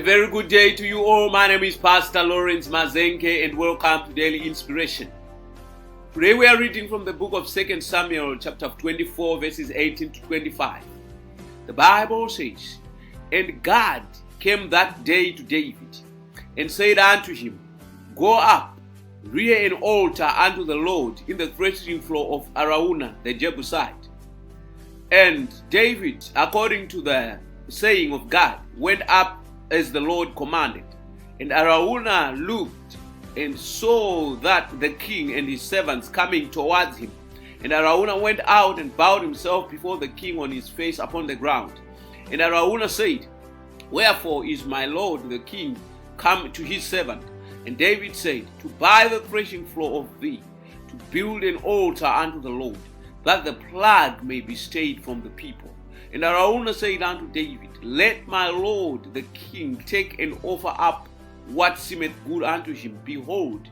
very good day to you all. My name is Pastor Lawrence Mazenge and welcome to Daily Inspiration. Today we are reading from the book of 2 Samuel chapter 24 verses 18 to 25. The Bible says, "And God came that day to David and said unto him, Go up, rear an altar unto the Lord in the threshing floor of Araunah the Jebusite. And David, according to the saying of God, went up as the Lord commanded. And Araunah looked and saw that the king and his servants coming towards him. And Araunah went out and bowed himself before the king on his face upon the ground. And Araunah said, Wherefore is my lord the king come to his servant? And David said, To buy the threshing floor of thee, to build an altar unto the Lord, that the plague may be stayed from the people. And Araunah said unto David, Let my lord the king take and offer up what seemeth good unto him. Behold,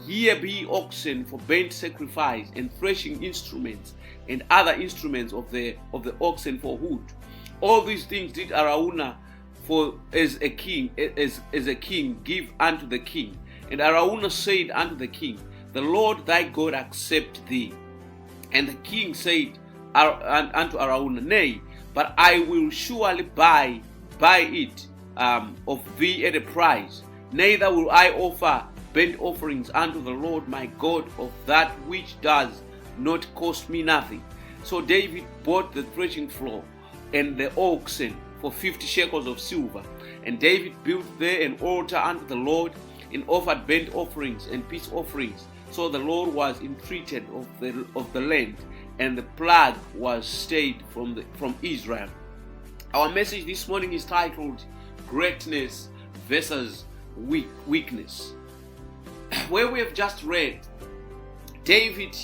here be oxen for burnt sacrifice, and threshing instruments, and other instruments of the oxen for wood. All these things did Araunah for as a king give unto the king. And Araunah said unto the king, The Lord thy God accept thee. And the king said unto Araunah, Nay, but I will surely buy it of thee at a price. Neither will I offer burnt offerings unto the Lord my God of that which does not cost me nothing. So David bought the threshing floor and the oxen for 50 shekels of silver. And David built there an altar unto the Lord, and offered burnt offerings and peace offerings. So the Lord was entreated of the land, and the plague was stayed from Israel. Our message this morning is titled Greatness versus Weakness. Where we have just read, David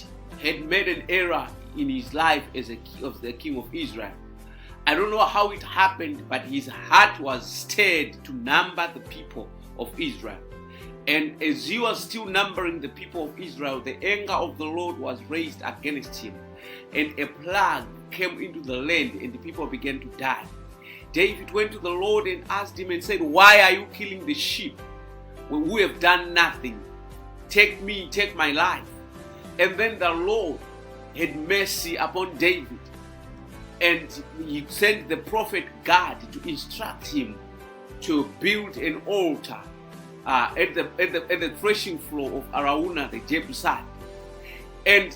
had made an error in his life as the king of Israel. I don't know how it happened, but his heart was stirred to number the people of Israel. And as he was still numbering the people of Israel, the anger of the Lord was raised against him. And a plague came into the land, and the people began to die. David went to the Lord and asked him and said, Why are you killing the sheep when we have done nothing? Take my life. And then the Lord had mercy upon David, and he sent the prophet Gad to instruct him to build an altar at the threshing floor of Araunah the Jebusite. And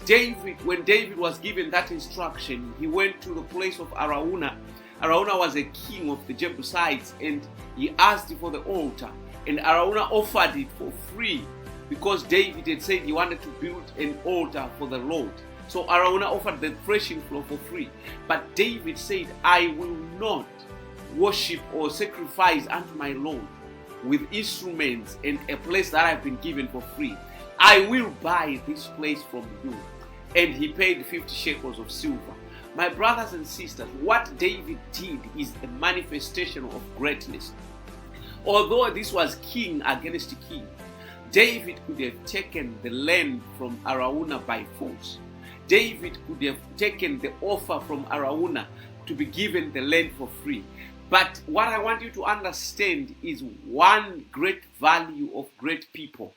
when David was given that instruction, he went to the place of Araunah. Araunah was a king of the Jebusites, and he asked for the altar. And Araunah offered it for free because David had said he wanted to build an altar for the Lord. So Araunah offered the threshing floor for free. But David said, I will not worship or sacrifice unto my Lord with instruments and a place that I've been given for free. I will buy this place from you. And he paid 50 shekels of silver. My brothers and sisters, what David did is a manifestation of greatness. Although this was king against king, David could have taken the land from Araunah by force. David could have taken the offer from Araunah to be given the land for free. But what I want you to understand is one great value of great people.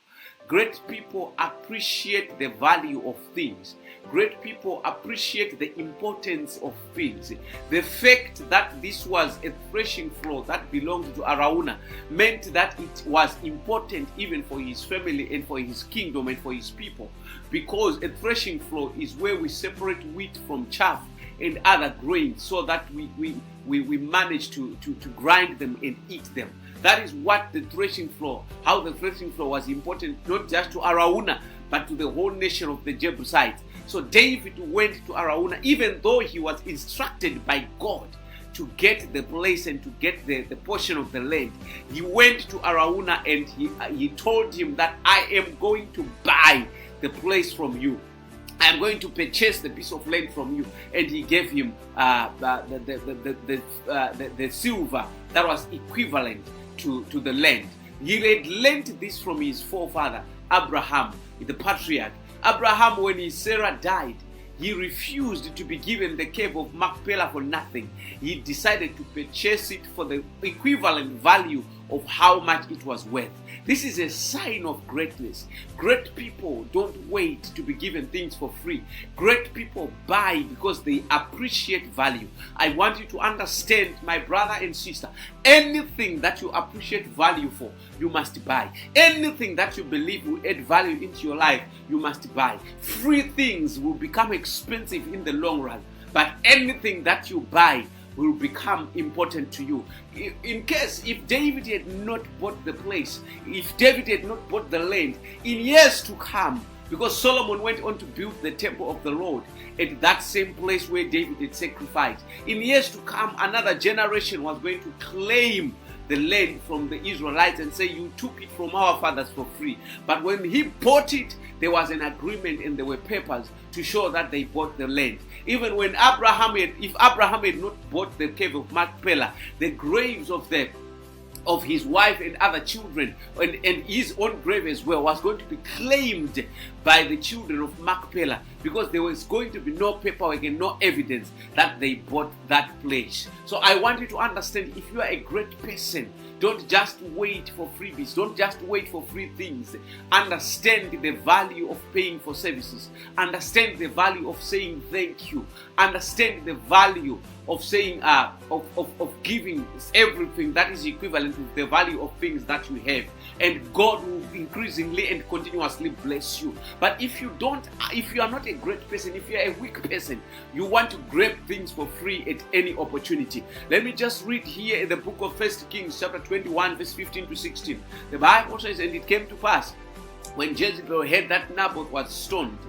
Great people appreciate the value of things. Great people appreciate the importance of things. The fact that this was a threshing floor that belonged to Araunah meant that it was important even for his family and for his kingdom and for his people. Because a threshing floor is where we separate wheat from chaff and other grains, so that we manage to grind them and eat them. That is what the threshing floor, how the threshing floor was important, not just to Araunah, but to the whole nation of the Jebusites. So David went to Araunah, even though he was instructed by God to get the place and to get the portion of the land. He went to Araunah and he told him that I am going to buy the place from you. I am going to purchase the piece of land from you. And he gave him the silver that was equivalent to the land. He had lent this from his forefather, Abraham, the patriarch. Abraham, when his Sarah died, he refused to be given the cave of Machpelah for nothing. He decided to purchase it for the equivalent value of how much it was worth. This is a sign of greatness. Great people don't wait to be given things for free. Great people buy because they appreciate value. I want you to understand, my brother and sister, anything that you appreciate value for, you must buy. Anything that you believe will add value into your life, you must buy. Free things will become expensive in the long run, but anything that you buy will become important to you. In case if David had not bought the place, if David had not bought the land, in years to come, because Solomon went on to build the temple of the Lord at that same place where David had sacrificed, in years to come, another generation was going to claim the land from the Israelites and say, you took it from our fathers for free. But when he bought it, there was an agreement and there were papers to show that they bought the land. Even when if Abraham had not bought the cave of Machpelah, the graves of his wife and other children and his own grave as well was going to be claimed by the children of Machpelah, because there was going to be no paperwork and no evidence that they bought that place. So I want you to understand, if you are a great person, don't just wait for freebies. Don't just wait for free things. Understand the value of paying for services. Understand the value of saying thank you. Understand the value of saying of giving everything that is equivalent to the value of things that you have, and God will increasingly and continuously bless you. But if you are not a great person, if you are a weak person, you want to grab things for free at any opportunity. Let me just read here in the book of 1 Kings chapter 21 verse 15 to 16. The Bible says, and it came to pass, when Jezebel heard that Naboth was stoned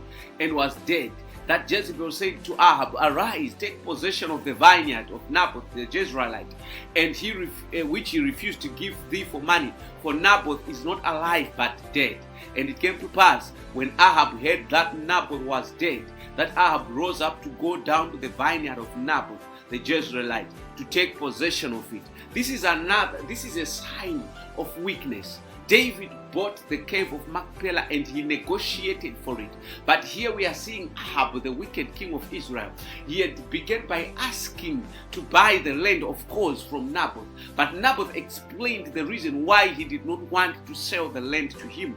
and was dead, that Jezebel said to Ahab, arise, take possession of the vineyard of Naboth the Jezreelite, and which he refused to give thee for money, for Naboth is not alive but dead. And it came to pass, when Ahab heard that Naboth was dead, that Ahab rose up to go down to the vineyard of Naboth the Jezreelite to take possession of it. This is a sign of weakness. David bought the cave of Machpelah and he negotiated for it. But here we are seeing Ahab, the wicked king of Israel. He had begun by asking to buy the land, of course, from Naboth. But Naboth explained the reason why he did not want to sell the land to him.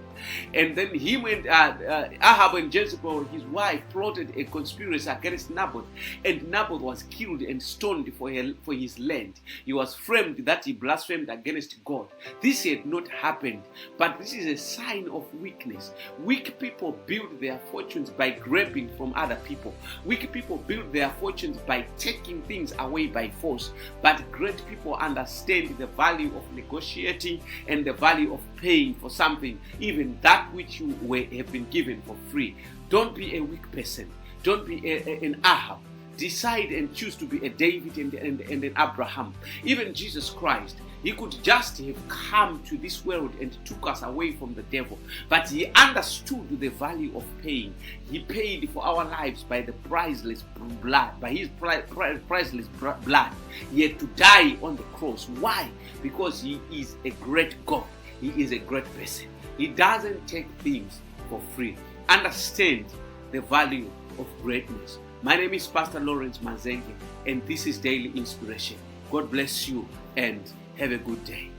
And then Ahab and Jezebel, his wife, plotted a conspiracy against Naboth. And Naboth was killed and stoned for his land. He was framed that he blasphemed against God. This had not happened. But this is a sign of weakness. Weak people build their fortunes by grabbing from other people. Weak people build their fortunes by taking things away by force. But great people understand the value of negotiating and the value of paying for something, even that which you have been given for free. Don't be a weak person. Don't be an Ahab. Decide and choose to be a David and an Abraham. Even Jesus Christ, he could just have come to this world and took us away from the devil. But he understood the value of paying. He paid for our lives by the priceless blood, by his priceless blood. He had to die on the cross. Why? Because he is a great God. He is a great person. He doesn't take things for free. Understand the value of greatness. My name is Pastor Lawrence Mazenge, and this is Daily Inspiration. God bless you and have a good day.